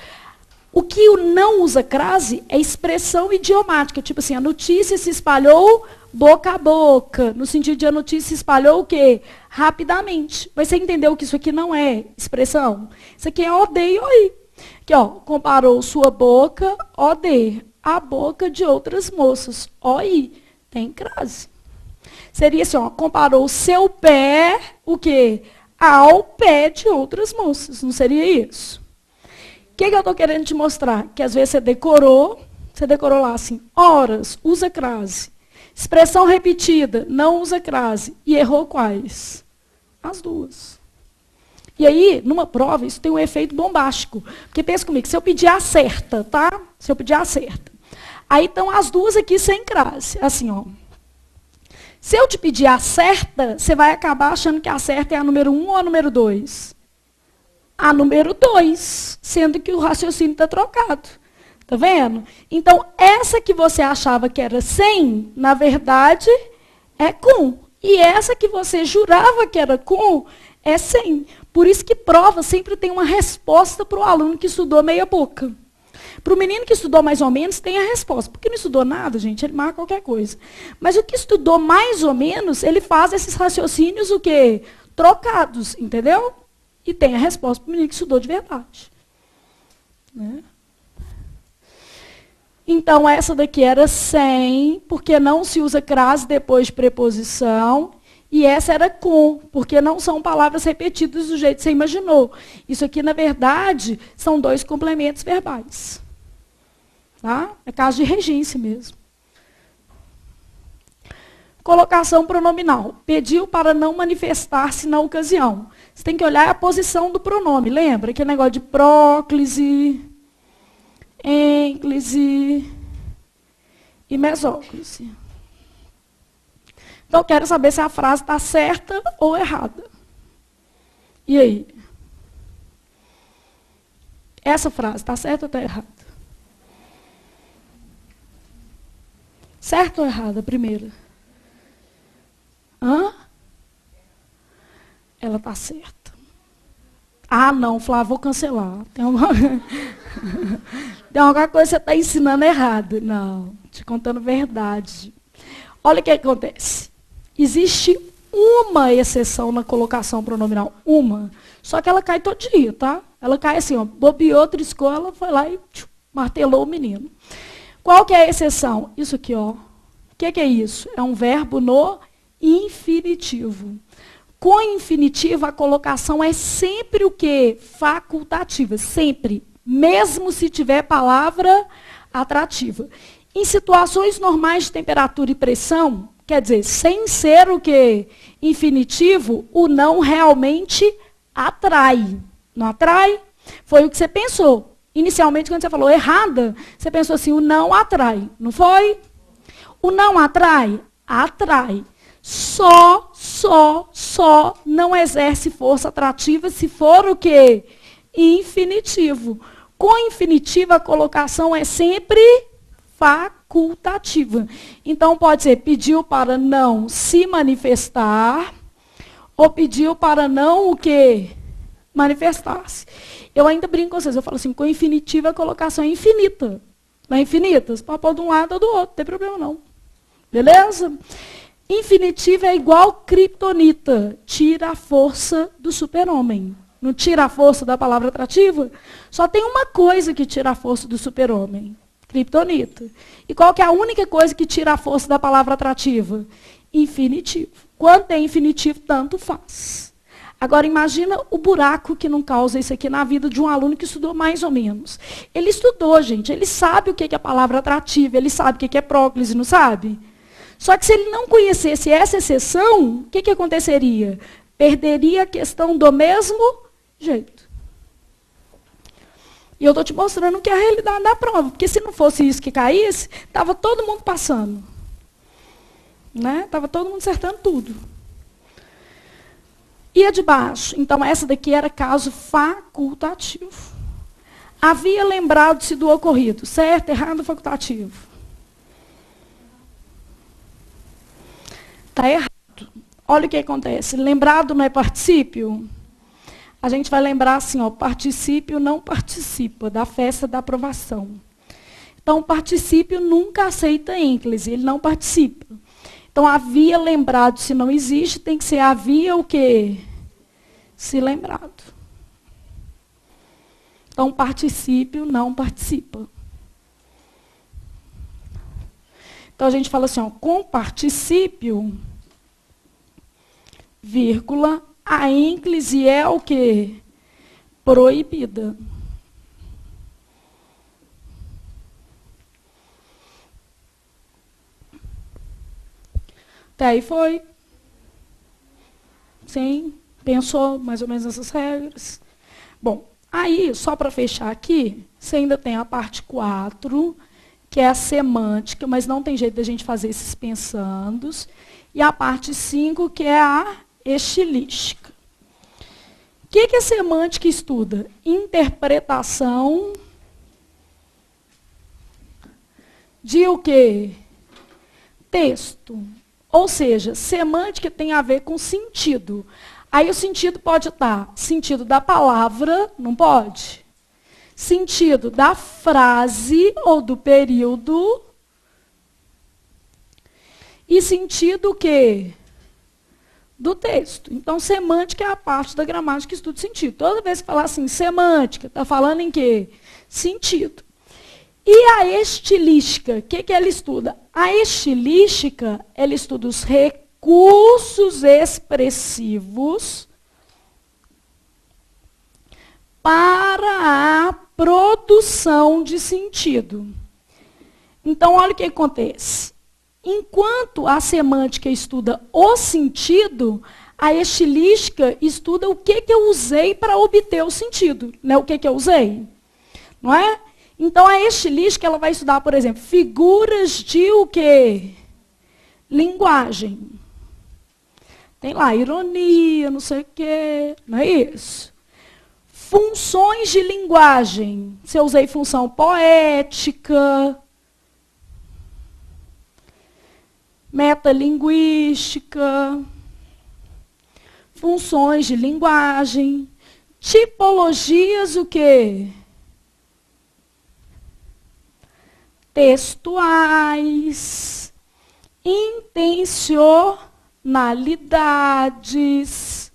O que o não usa crase é expressão idiomática. Tipo assim, a notícia se espalhou boca a boca. No sentido de a notícia se espalhou o quê? Rapidamente. Mas você entendeu que isso aqui não é expressão? Isso aqui é OD e OI. Aqui, ó, comparou sua boca, OD, à boca de outras moças. OI. Tem crase. Seria assim, ó, comparou o seu pé, o quê? Ao pé de outras moças. Não seria isso? O que eu estou querendo te mostrar? Que às vezes você decorou lá assim, horas, usa crase. Expressão repetida, não usa crase. E errou quais? As duas. E aí, numa prova, isso tem um efeito bombástico. Porque pensa comigo, se eu pedir a certa, tá? Se eu pedir a certa. Aí estão as duas aqui sem crase. Assim, ó. Se eu te pedir a certa, você vai acabar achando que a certa é a número 1 ou a número 2? A número 2, sendo que o raciocínio está trocado. Tá vendo? Então, essa que você achava que era sem, na verdade, é com. E essa que você jurava que era com, é sem. Por isso que prova sempre tem uma resposta para o aluno que estudou meia boca. Para o menino que estudou mais ou menos, tem a resposta. Porque não estudou nada, gente, ele marca qualquer coisa. Mas o que estudou mais ou menos, ele faz esses raciocínios o quê? Trocados, entendeu? E tem a resposta para o menino que estudou de verdade. Né? Então, essa daqui era sem, porque não se usa crase depois de preposição. E essa era com, porque não são palavras repetidas do jeito que você imaginou. Isso aqui, na verdade, são dois complementos verbais. Tá? É caso de regência mesmo. Colocação pronominal. Pediu para não manifestar-se na ocasião. Você tem que olhar a posição do pronome. Lembra? Aquele negócio de próclise, ênclise e mesóclise. Então, eu quero saber se a frase está certa ou errada. E aí? Essa frase está certa ou está errada? Certa ou errada, a primeira? Hã? Ela está certa. Ah, não, Flávio, vou cancelar. Tem alguma coisa que você está ensinando errado. Não, te contando verdade. Olha o que acontece. Existe uma exceção na colocação pronominal. Uma. Só que ela cai todo dia, tá? Ela cai assim, ó. Bobeou, triscou, ela foi lá e martelou o menino. Qual que é a exceção? Isso aqui, ó. O que é isso? É um verbo no infinitivo. Com infinitivo, a colocação é sempre o quê? Facultativa. Sempre. Mesmo se tiver palavra atrativa. Em situações normais de temperatura e pressão, quer dizer, sem ser o quê? Infinitivo, o não realmente atrai. Não atrai? Foi o que você pensou. Inicialmente, quando você falou errada, você pensou assim, o não atrai. Não foi? O não atrai? Atrai. Só não exerce força atrativa se for o quê? Infinitivo. Com infinitivo, a colocação é sempre facultativa. Então, pode ser, pediu para não se manifestar, ou pediu para não o quê? Manifestar-se. Eu ainda brinco com vocês, eu falo assim, com infinitivo a colocação é infinita. Não é infinita? Você pode pôr de um lado ou do outro, não tem problema não. Beleza? Infinitivo é igual criptonita, tira a força do super-homem. Não tira a força da palavra atrativa? Só tem uma coisa que tira a força do super-homem. Criptonita. E qual que é a única coisa que tira a força da palavra atrativa? Infinitivo. Quando tem infinitivo, tanto faz. Agora, imagina o buraco que não causa isso aqui na vida de um aluno que estudou mais ou menos. Ele estudou, gente, ele sabe o que é a palavra atrativa, ele sabe o que é próclise, não sabe? Só que se ele não conhecesse essa exceção, o que aconteceria? Perderia a questão do mesmo jeito. E eu estou te mostrando que é a realidade da prova, porque se não fosse isso que caísse, estava todo mundo passando. Estava todo mundo acertando tudo. E a de baixo? Então, essa daqui era caso facultativo. Havia lembrado-se do ocorrido. Certo, errado, facultativo. Está errado. Olha o que acontece. Lembrado não é particípio? A gente vai lembrar assim, ó, particípio não participa da festa da aprovação. Então, o particípio nunca aceita ênclise, ele não participa. Então, havia lembrado, se não existe, tem que ser havia o quê? Se lembrado. Então, particípio não participa. Então, a gente fala assim, ó, com particípio, vírgula, a ênclise é o quê? Proibida. Até aí foi? Sim, pensou mais ou menos nessas regras? Bom, aí, só para fechar aqui, você ainda tem a parte 4, que é a semântica, mas não tem jeito da gente fazer esses pensandos. E a parte 5, que é a estilística. O que a semântica estuda? Interpretação de o quê? Texto. Ou seja, semântica tem a ver com sentido. Aí o sentido pode estar sentido da palavra, não pode? Sentido da frase ou do período. E sentido o quê? Do texto. Então, semântica é a parte da gramática que estuda sentido. Toda vez que falar assim, semântica, está falando em quê? Sentido. E a estilística, o que ela estuda? A estilística, ela estuda os recursos expressivos para a produção de sentido. Então, olha o que acontece. Enquanto a semântica estuda o sentido, a estilística estuda o que eu usei para obter o sentido. Né? O que eu usei? Não é? Então, a estilística ela vai estudar, por exemplo, figuras de o quê? Linguagem. Tem lá, ironia, não sei o quê, não é isso? Funções de linguagem. Se eu usei função poética, metalinguística, funções de linguagem, tipologias o quê? Textuais, intencionalidades.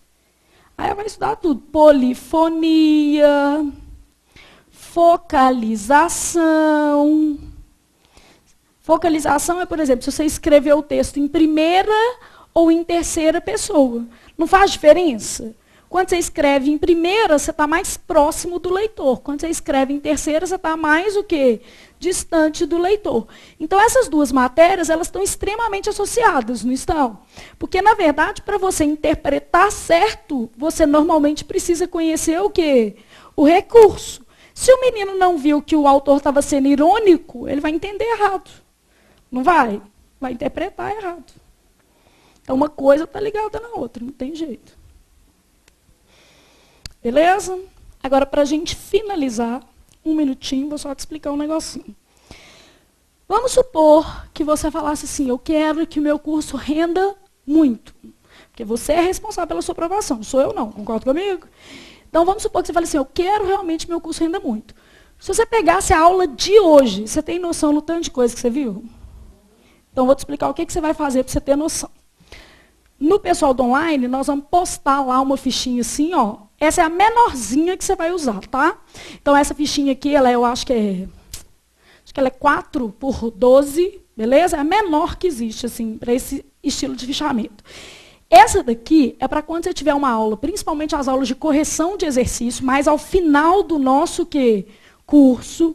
Aí vai estudar tudo. Polifonia, focalização. Focalização é, por exemplo, se você escrever o texto em primeira ou em terceira pessoa. Não faz diferença? Quando você escreve em primeira, você está mais próximo do leitor. Quando você escreve em terceira, você está mais o quê? Distante do leitor. Então, essas duas matérias, elas estão extremamente associadas, não estão? Porque, na verdade, para você interpretar certo, você normalmente precisa conhecer o quê? O recurso. Se o menino não viu que o autor estava sendo irônico, ele vai entender errado. Não vai? Vai interpretar errado. Então, uma coisa está ligada na outra, não tem jeito. Beleza? Agora, para a gente finalizar, um minutinho, vou só te explicar um negocinho. Vamos supor que você falasse assim, eu quero que o meu curso renda muito. Porque você é responsável pela sua aprovação, sou eu não, concorda comigo? Então, vamos supor que você fale assim, eu quero realmente que meu curso renda muito. Se você pegasse a aula de hoje, você tem noção do tanto de coisa que você viu? Então, vou te explicar o que você vai fazer para você ter noção. No pessoal do online, nós vamos postar lá uma fichinha assim, ó. Essa é a menorzinha que você vai usar, tá? Então, essa fichinha aqui, eu acho que ela é 4 por 12, beleza? É a menor que existe, assim, para esse estilo de fichamento. Essa daqui é para quando você tiver uma aula, principalmente as aulas de correção de exercício, mas ao final do nosso curso,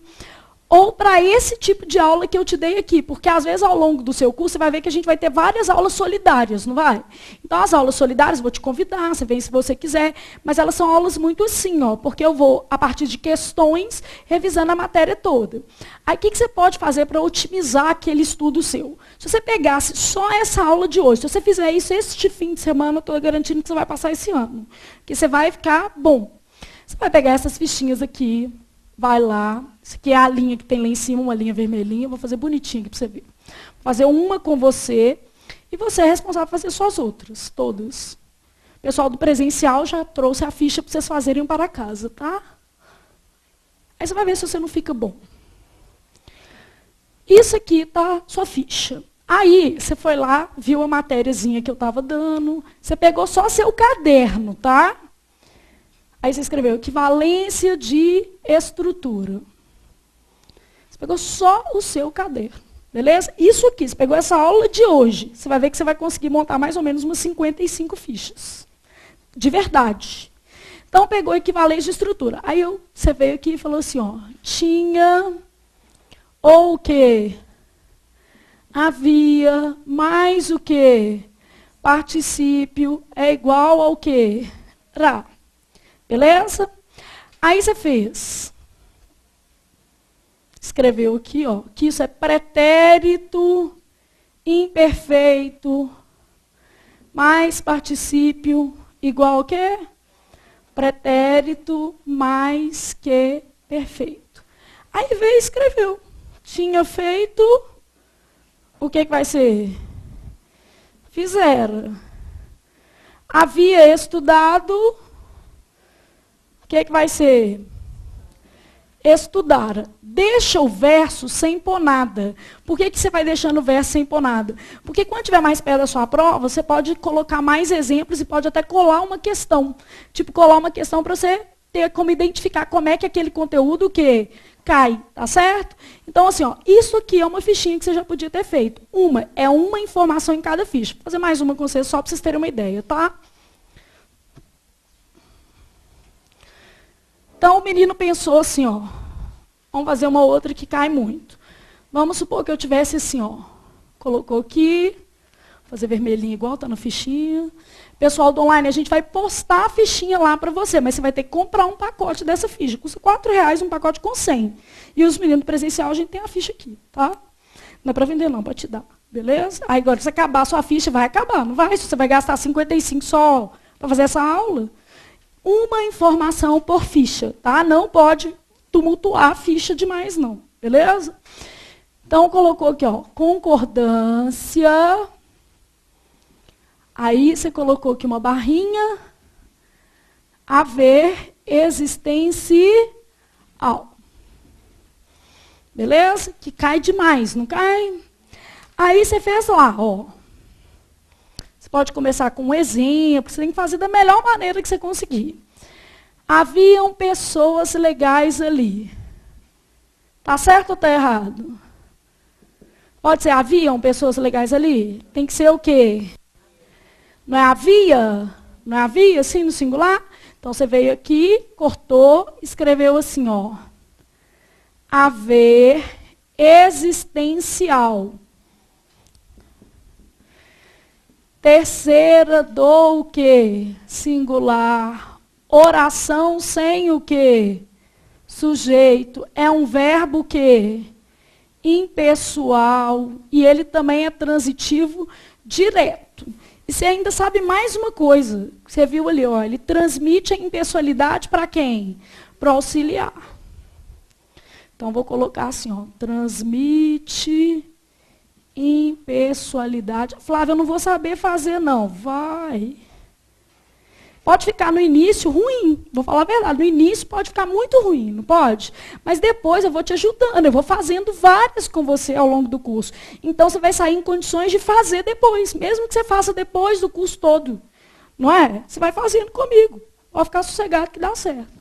ou para esse tipo de aula que eu te dei aqui, porque às vezes ao longo do seu curso você vai ver que a gente vai ter várias aulas solidárias, não vai? Então as aulas solidárias, vou te convidar, você vem se você quiser, mas elas são aulas muito assim, ó, porque eu vou, a partir de questões, revisando a matéria toda. Aí o que você pode fazer para otimizar aquele estudo seu? Se você pegasse só essa aula de hoje, se você fizer isso este fim de semana, eu estou garantindo que você vai passar esse ano, que você vai ficar bom. Você vai pegar essas fichinhas aqui, vai lá, isso aqui é a linha que tem lá em cima, uma linha vermelhinha, vou fazer bonitinho aqui para você ver. Vou fazer uma com você, e você é responsável por fazer só as outras, todas. O pessoal do presencial já trouxe a ficha para vocês fazerem para casa, tá? Aí você vai ver se você não fica bom. Isso aqui tá sua ficha. Aí, você foi lá, viu a matériazinha que eu estava dando, você pegou só seu caderno, tá? Aí você escreveu equivalência de estrutura. Você pegou só o seu caderno, beleza? Isso aqui, você pegou essa aula de hoje, você vai ver que você vai conseguir montar mais ou menos umas 55 fichas. De verdade. Então, pegou equivalência de estrutura. Aí você veio aqui e falou assim, ó, tinha ou o quê? Havia mais o quê? Particípio é igual ao quê? Ra. Beleza? Aí você fez. Escreveu aqui, ó, que isso é pretérito imperfeito mais particípio igual ao quê? Pretérito mais que perfeito. Aí veio e escreveu. Tinha feito, o que vai ser? Fizeram. Havia estudado, o que vai ser? Estudar. Deixa o verso sem pôr nada. Por que você vai deixando o verso sem pôr nada? Porque quando tiver mais perto da sua prova, você pode colocar mais exemplos e pode até colar uma questão. Tipo, colar uma questão para você ter como identificar como é que aquele conteúdo que cai, tá certo? Então, assim, ó, isso aqui é uma fichinha que você já podia ter feito. É uma informação em cada ficha. Vou fazer mais uma com vocês só para vocês terem uma ideia, tá? Então, o menino pensou assim, ó, vamos fazer uma outra que cai muito. Vamos supor que eu tivesse assim, ó, colocou aqui, vou fazer vermelhinho igual, tá na fichinha. Pessoal do online, a gente vai postar a fichinha lá para você, mas você vai ter que comprar um pacote dessa ficha. Custa R$4 um pacote com 100. E os meninos do presencial, a gente tem a ficha aqui, tá? Não é para vender não, para te dar, beleza? Aí agora, se acabar a sua ficha, vai acabar, não vai? Se você vai gastar 55 só para fazer essa aula, uma informação por ficha, tá? Não pode tumultuar a ficha demais, não, beleza? Então, colocou aqui, ó, concordância. Aí, você colocou aqui uma barrinha. Haver existencial. Beleza? Que cai demais, não cai? Aí, você fez lá, ó. Você pode começar com um exemplo, você tem que fazer da melhor maneira que você conseguir. Haviam pessoas legais ali. Tá certo ou está errado? Pode ser haviam pessoas legais ali? Tem que ser o quê? Não é havia? Não é havia, assim, no singular? Então, você veio aqui, cortou, escreveu assim, ó. Haver existencial. Terceira do o quê? Singular. Oração sem o quê? Sujeito. É um verbo quê? Impessoal. E ele também é transitivo direto. E você ainda sabe mais uma coisa. Você viu ali, ó. Ele transmite a impessoalidade para quem? Para o auxiliar. Então, vou colocar assim, ó. Transmite impessoalidade. Flávia, eu não vou saber fazer, não. Vai. Pode ficar no início ruim. Vou falar a verdade. No início pode ficar muito ruim, não pode? Mas depois eu vou te ajudando. Eu vou fazendo várias com você ao longo do curso. Então, você vai sair em condições de fazer depois. Mesmo que você faça depois do curso todo. Não é? Você vai fazendo comigo. Pode ficar sossegado que dá certo.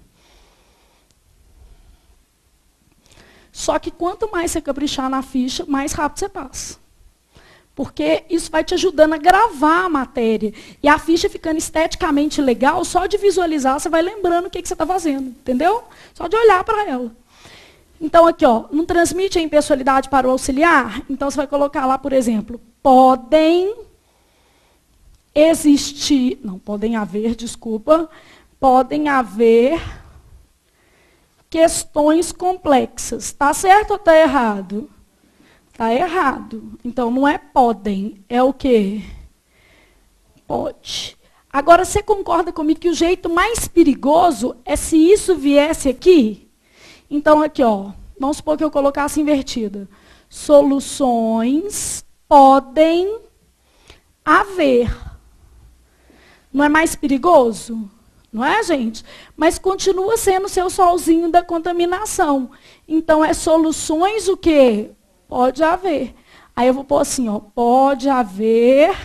Só que quanto mais você caprichar na ficha, mais rápido você passa. Porque isso vai te ajudando a gravar a matéria. E a ficha ficando esteticamente legal, só de visualizar, você vai lembrando o que você está fazendo, entendeu? Só de olhar para ela. Então, aqui, ó, não transmite a impessoalidade para o auxiliar? Então, você vai colocar lá, por exemplo, podem existir, não, podem haver, desculpa, podem haver questões complexas. Está certo ou está errado? Está errado. Então, não é podem, é o quê? Pode. Agora, você concorda comigo que o jeito mais perigoso é se isso viesse aqui? Então, aqui, ó, vamos supor que eu colocasse invertida. Soluções podem haver. Não é mais perigoso? Não é, gente? Mas continua sendo o seu solzinho da contaminação. Então, é soluções o quê? Pode haver. Aí eu vou pôr assim, ó, pode haver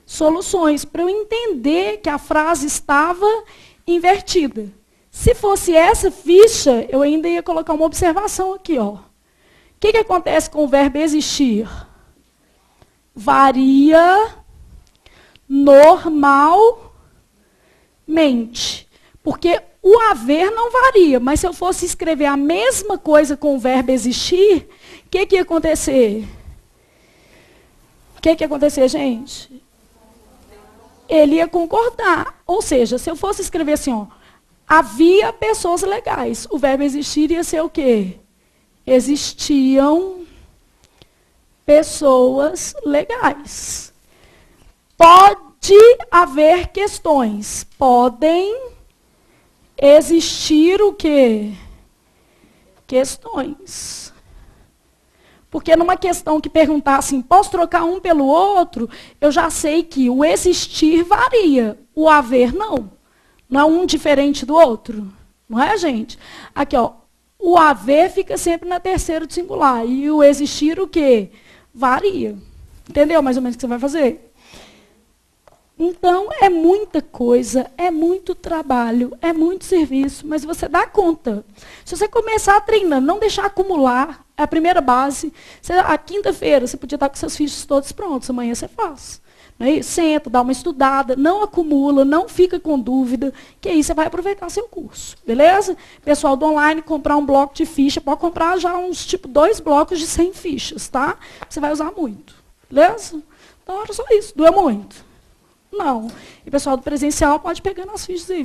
soluções, para eu entender que a frase estava invertida. Se fosse essa ficha, eu ainda ia colocar uma observação aqui, ó. O que acontece com o verbo existir? Varia normalmente. Porque o haver não varia, mas se eu fosse escrever a mesma coisa com o verbo existir, o que ia acontecer? O que ia acontecer, gente? Ele ia concordar. Ou seja, se eu fosse escrever assim, ó, havia pessoas legais, o verbo existir ia ser o quê? Existiam pessoas legais. Pode haver questões. Podem existir o quê? Questões. Porque numa questão que perguntar assim, posso trocar um pelo outro, eu já sei que o existir varia, o haver não. Não é um diferente do outro. Não é, gente? Aqui, ó, o haver fica sempre na terceira do singular. E o existir o quê? Varia. Entendeu mais ou menos o que você vai fazer? Então, é muita coisa, é muito trabalho, é muito serviço, mas você dá conta. Se você começar treinando, não deixar acumular, é a primeira base. A quinta-feira, você podia estar com seus fichos todos prontos, amanhã você faz. Não é isso? Senta, dá uma estudada, não acumula, não fica com dúvida, que aí você vai aproveitar seu curso, beleza? Pessoal do online, comprar um bloco de ficha, pode comprar já uns, 2 blocos de 100 fichas, tá? Você vai usar muito, beleza? Então, era só isso, doeu muito. Não. E o pessoal do presencial pode pegar nas fichas aí.